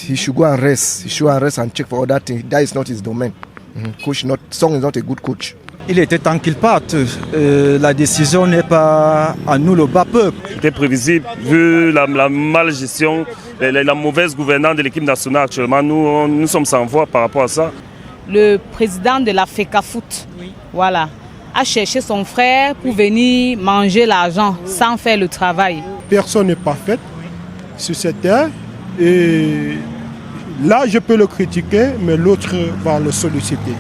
he should go and rest. He should go and rest and check for other things. That is not his domain. Song is not a good coach. Il était temps qu'il parte. La décision n'est pas à nous, le bas peuple. C'était prévisible vu la malgestion, la mauvaise gouvernance de l'équipe nationale actuellement. Nous sommes sans voix par rapport à ça. Le président de la FECAFOOT, voilà, a cherché son frère pour venir manger l'argent sans faire le travail. Personne n'est parfait sur cette terre. Et là, je peux le critiquer, mais l'autre va le solliciter.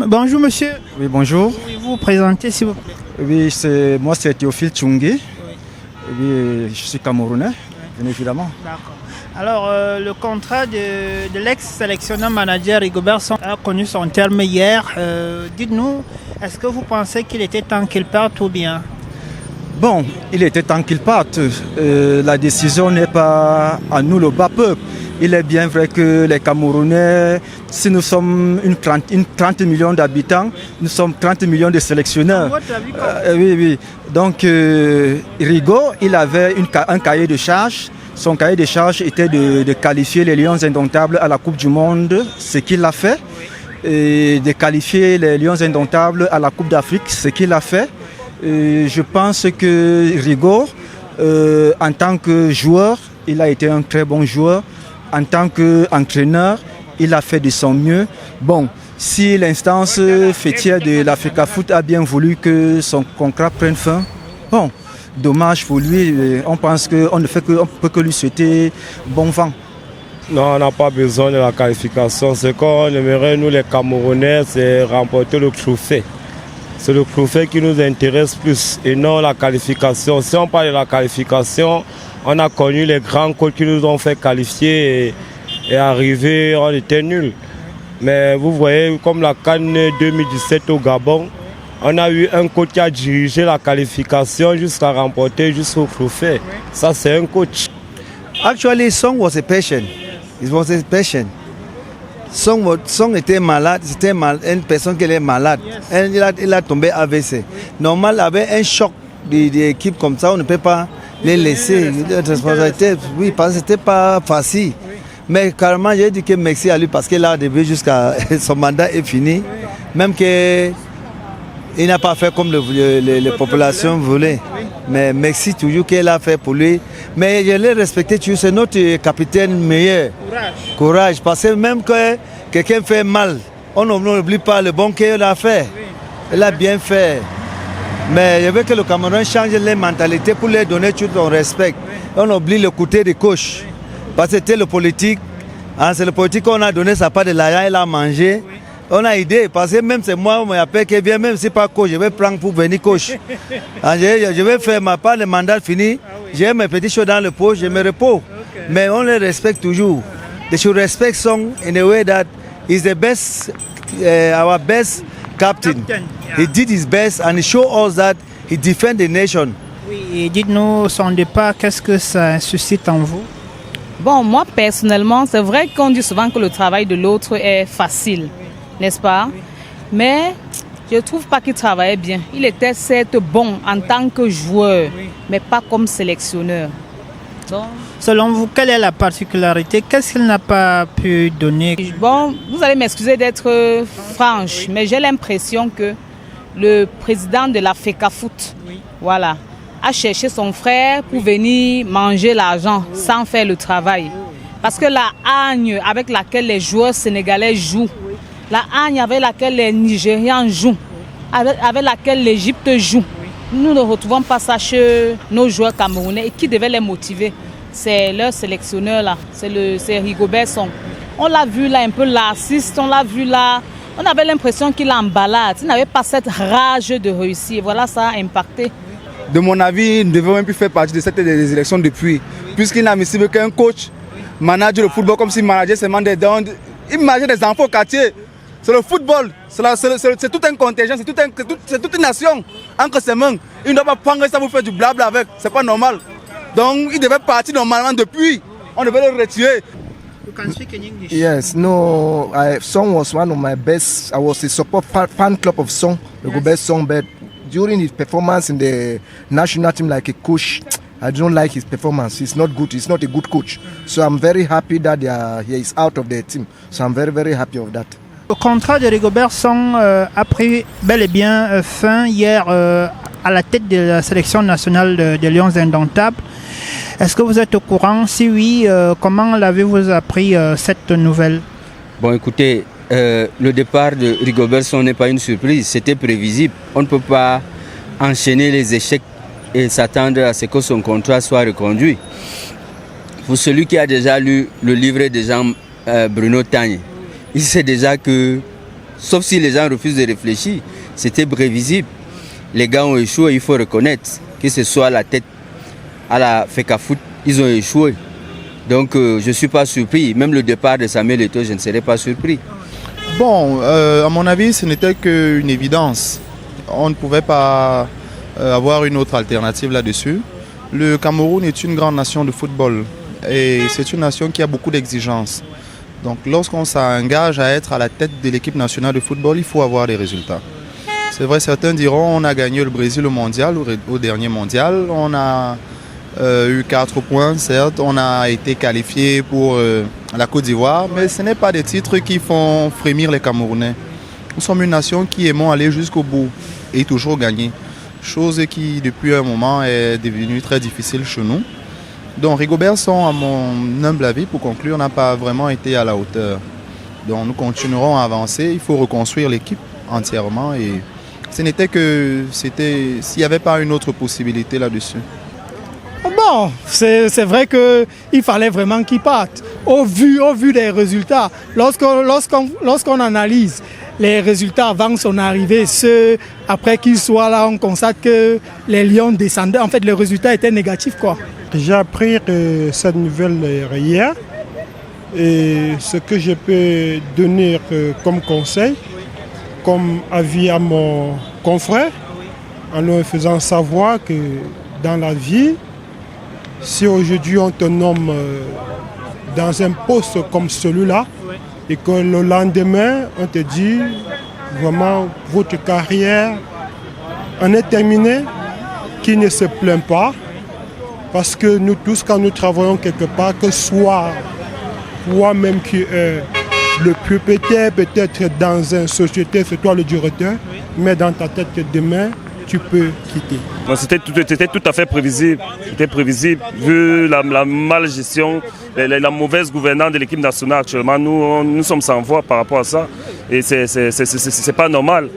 Bonjour monsieur. Oui, bonjour. Pouvez-vous vous présenter s'il vous plaît? Oui, moi c'est Théophile Tchoungé. Oui, je suis camerounais, bien évidemment. D'accord. Alors, le contrat de l'ex-sélectionneur manager Rigobert Song a connu son terme hier. Dites-nous, est-ce que vous pensez qu'il était temps qu'il parte ou bien? Bon, il était temps qu'il parte. La décision n'est pas à nous, le bas peuple. Il est bien vrai que les Camerounais, si nous sommes 30 millions d'habitants, nous sommes 30 millions de sélectionneurs. Oui. Donc, Rigo, il avait un cahier de charges. Son cahier de charges était de qualifier les Lions indomptables à la Coupe du Monde, ce qu'il a fait. Et de qualifier les Lions indomptables à la Coupe d'Afrique, ce qu'il a fait. Et je pense que Rigo, en tant que joueur, il a été un très bon joueur. En tant qu'entraîneur, il a fait de son mieux. Bon, si l'instance fêtière de l'AFECAFOOT a bien voulu que son contrat prenne fin, bon, dommage pour lui. On pense qu'on ne peut que lui souhaiter bon vent. Non, on n'a pas besoin de la qualification. Ce qu'on aimerait, nous les Camerounais, c'est remporter le trophée. C'est le trophée qui nous intéresse plus et non la qualification. Si on parle de la qualification, on a connu les grands coachs qui nous ont fait qualifier et arriver, on était nuls. Mais vous voyez, comme la CAN 2017 au Gabon, on a eu un coach qui a dirigé la qualification jusqu'à remporter jusqu'au trophée. Ça, c'est un coach. Actually, Song was a patient. It was a patient. Song était malade, c'était une personne qui est malade. Il a tombé AVC. Normal, avec un choc d'équipe comme ça, on ne peut pas les laisser. Oui, parce que c'était pas facile. Mais carrément, j'ai dit que merci à lui parce qu'il a arrivé jusqu'à son mandat est fini. Même qu'il n'a pas fait comme les populations voulaient. Mais merci toujours qu'il a fait pour lui. Mais je l'ai respecté toujours, c'est notre capitaine meilleur. Courage. Parce que même quand quelqu'un fait mal, on n'oublie pas le bon qu'il a fait. Il a bien fait. Mais je veux que le Cameroun change les mentalités pour leur donner tout son respect. On oublie le côté des coachs. Parce que c'était le politique. C'est le politique qu'on a donné sa part de l'argent, il a mangé. On a aidé, parce que même c'est moi, on m'appelle qui vient, même si pas coach, je vais prendre pour venir coach. Je vais faire ma part, le mandat fini. J'ai mes petites choses dans le pot, je me repose. Mais on les respecte toujours. They should respect Song in a way that he's the best, our best captain. He did his best and he showed us that he defend the nation. Oui, et dites-nous, son départ, qu'est-ce que ça suscite en vous? Bon, moi personnellement, c'est vrai qu'on dit souvent que le travail de l'autre est facile, n'est-ce pas? Mais je ne trouve pas qu'il travaillait bien. Il était certes bon en tant que joueur, mais pas comme sélectionneur. Donc, selon vous, quelle est la particularité? Qu'est-ce qu'il n'a pas pu donner? Bon, vous allez m'excuser d'être franche, mais j'ai l'impression que le président de la FECAFOOT, voilà, a cherché son frère pour venir manger l'argent sans faire le travail. Parce que la hargne avec laquelle les joueurs sénégalais jouent, la hargne avec laquelle les Nigérians jouent, avec laquelle l'Égypte joue, nous ne retrouvons pas ça chez nos joueurs camerounais. Et qui devait les motiver? C'est leur sélectionneur là, c'est Rigobert Song. On l'a vu là un peu lassiste, on l'a vu là, on avait l'impression qu'il a en balade, il n'avait pas cette rage de réussir. Voilà, ça a impacté. De mon avis, il ne devait même plus faire partie de cette élection depuis. Puisqu'il n'a mis qu'un coach manager le football comme s'il manageait seulement des dons. Il manage des enfants au quartier. C'est le football. C'est tout un contingent, c'est toute une nation. Entre ses mains. Il ne doit pas prendre ça pour faire du blabla avec. C'est pas normal. Donc il devait partir normalement depuis. On devait le retirer. You can speak in English. Yes, Song was one of my best. I was a support fan club of Song, the best Song, but during his performance in the national team like a coach, I don't like his performance. He's not good. He's not a good coach. So I'm very happy that he is out of the team. So I'm very, very happy of that. Le contrat de Rigobert Song a pris bel et bien fin hier à la tête de la sélection nationale des Lions Indomptables. Est-ce que vous êtes au courant? Si oui, comment l'avez-vous appris cette nouvelle? Bon, écoutez, le départ de Rigobert Song n'est pas une surprise, c'était prévisible. On ne peut pas enchaîner les échecs et s'attendre à ce que son contrat soit reconduit. Pour celui qui a déjà lu le livret de Jean-Bruno Tagne, il sait déjà que, sauf si les gens refusent de réfléchir, c'était prévisible. Les gars ont échoué, il faut reconnaître, que ce soit à la tête, à la FECAFOOT, ils ont échoué. Donc je ne suis pas surpris, même le départ de Samuel Eto'o, je ne serais pas surpris. Bon, à mon avis, ce n'était qu'une évidence. On ne pouvait pas avoir une autre alternative là-dessus. Le Cameroun est une grande nation de football et c'est une nation qui a beaucoup d'exigences. Donc lorsqu'on s'engage à être à la tête de l'équipe nationale de football, il faut avoir des résultats. C'est vrai, certains diront on a gagné le Brésil au mondial, au dernier mondial. On a eu 4 points, certes. On a été qualifié pour la Côte d'Ivoire, mais ce n'est pas des titres qui font frémir les Camerounais. Nous sommes une nation qui aimons aller jusqu'au bout et toujours gagner. Chose qui, depuis un moment, est devenue très difficile chez nous. Donc Rigobert Song, à mon humble avis, pour conclure, n'a pas vraiment été à la hauteur. Donc nous continuerons à avancer. Il faut reconstruire l'équipe entièrement et ce n'était que s'il n'y avait pas une autre possibilité là-dessus. Bon, c'est vrai qu'il fallait vraiment qu'il parte. Au vu des résultats, lorsqu'on analyse les résultats avant son arrivée, après qu'il soit là, on constate que les Lions descendaient. En fait, le résultat était négatif, quoi. J'ai appris cette nouvelle hier et ce que je peux donner comme conseil, comme avis à mon confrère, en lui faisant savoir que dans la vie, si aujourd'hui on te nomme dans un poste comme celui-là et que le lendemain on te dit vraiment votre carrière en est terminée, qui ne se plaint pas, parce que nous tous quand nous travaillons quelque part, que soit toi-même qui es le propriétaire peut-être dans une société, c'est toi le directeur, mais dans ta tête que demain tu peux quitter. C'était tout à fait prévisible. C'était prévisible vu la malgestion, la mauvaise gouvernance de l'équipe nationale actuellement. Nous sommes sans voix par rapport à ça. Et c'est pas normal.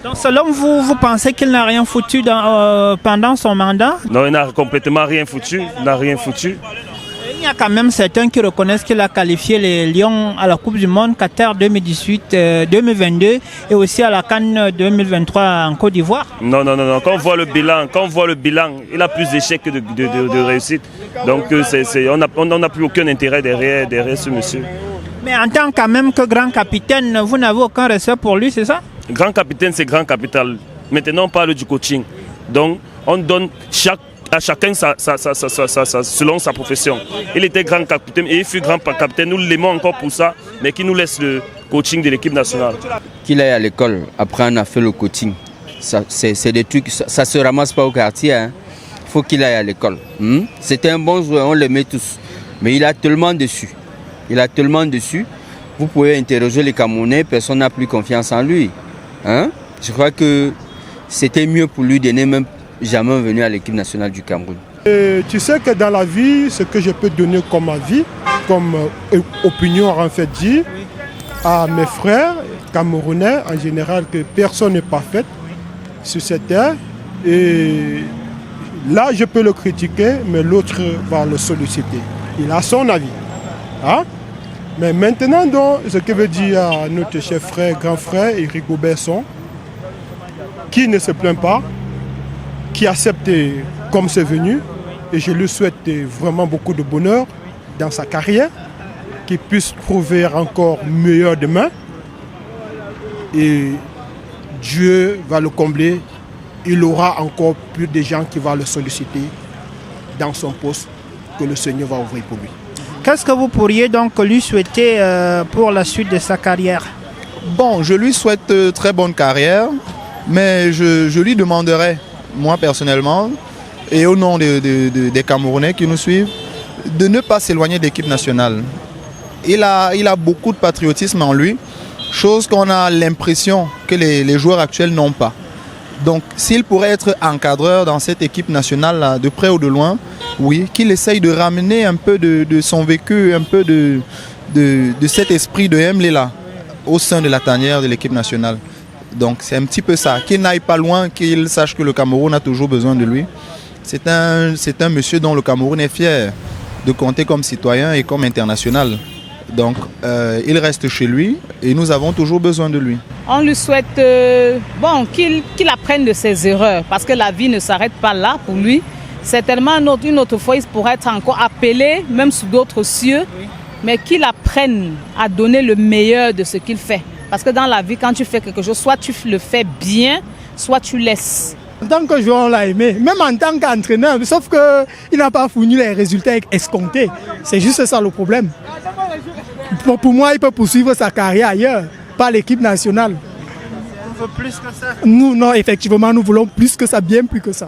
Donc selon vous, vous pensez qu'il n'a rien foutu pendant son mandat? Non, il n'a complètement rien foutu. Il n'a rien foutu. Il y a quand même certains qui reconnaissent qu'il a qualifié les Lions à la Coupe du Monde Qatar 2018-2022 et aussi à la CAN 2023 en Côte d'Ivoire. Non. Quand on voit le bilan, il a plus d'échecs que de réussite. Donc on n'a plus aucun intérêt derrière ce monsieur. Mais en tant quand même que grand capitaine, vous n'avez aucun respect pour lui, c'est ça? Grand capitaine, c'est grand capital. Maintenant, on parle du coaching. Donc, on donne à chacun selon sa profession. Il était grand capitaine et il fut grand capitaine. Nous l'aimons encore pour ça, mais qui nous laisse le coaching de l'équipe nationale. Qu'il aille à l'école, apprendre à faire le coaching. C'est des trucs, ça ne se ramasse pas au quartier. Hein. Il faut qu'il aille à l'école. C'était un bon joueur, on l'aimait tous. Mais il a tellement dessus. Vous pouvez interroger les Camerounais, personne n'a plus confiance en lui. Hein? Je crois que c'était mieux pour lui de n'est même jamais venu à l'équipe nationale du Cameroun. Tu sais que dans la vie, ce que je peux donner comme avis, comme opinion en fait dire à mes frères camerounais en général, que personne n'est parfait sur cette terre. Et là, je peux le critiquer, mais l'autre va le solliciter. Il a son avis. Hein? Mais maintenant, donc, ce que veut dire à notre chef frère, grand frère, Rigobert Song, qui ne se plaint pas, qui accepte comme c'est venu, et je lui souhaite vraiment beaucoup de bonheur dans sa carrière, qu'il puisse trouver encore meilleur demain, et Dieu va le combler, il aura encore plus de gens qui vont le solliciter dans son poste que le Seigneur va ouvrir pour lui. Qu'est-ce que vous pourriez donc lui souhaiter pour la suite de sa carrière? Bon, je lui souhaite très bonne carrière. Mais je lui demanderai, moi personnellement, et au nom des Camerounais qui nous suivent, de ne pas s'éloigner de l'équipe nationale. Il a beaucoup de patriotisme en lui, chose qu'on a l'impression que les joueurs actuels n'ont pas. Donc s'il pourrait être encadreur dans cette équipe nationale, là, de près ou de loin, oui, qu'il essaye de ramener un peu de son vécu, un peu de cet esprit de Mlela au sein de la tanière de l'équipe nationale. Donc c'est un petit peu ça, qu'il n'aille pas loin, qu'il sache que le Cameroun a toujours besoin de lui. C'est un monsieur dont le Cameroun est fier de compter comme citoyen et comme international. Donc il reste chez lui et nous avons toujours besoin de lui. On lui souhaite qu'il apprenne de ses erreurs parce que la vie ne s'arrête pas là pour lui. Certainement une autre fois il pourrait être encore appelé, même sous d'autres cieux, mais qu'il apprenne à donner le meilleur de ce qu'il fait. Parce que dans la vie, quand tu fais quelque chose, soit tu le fais bien, soit tu laisses. En tant que joueur, on l'a aimé, même en tant qu'entraîneur, sauf qu'il n'a pas fourni les résultats escomptés. C'est juste ça le problème. Pour moi, il peut poursuivre sa carrière ailleurs, pas l'équipe nationale. On veut plus que ça. Nous, non, effectivement, nous voulons plus que ça, bien plus que ça.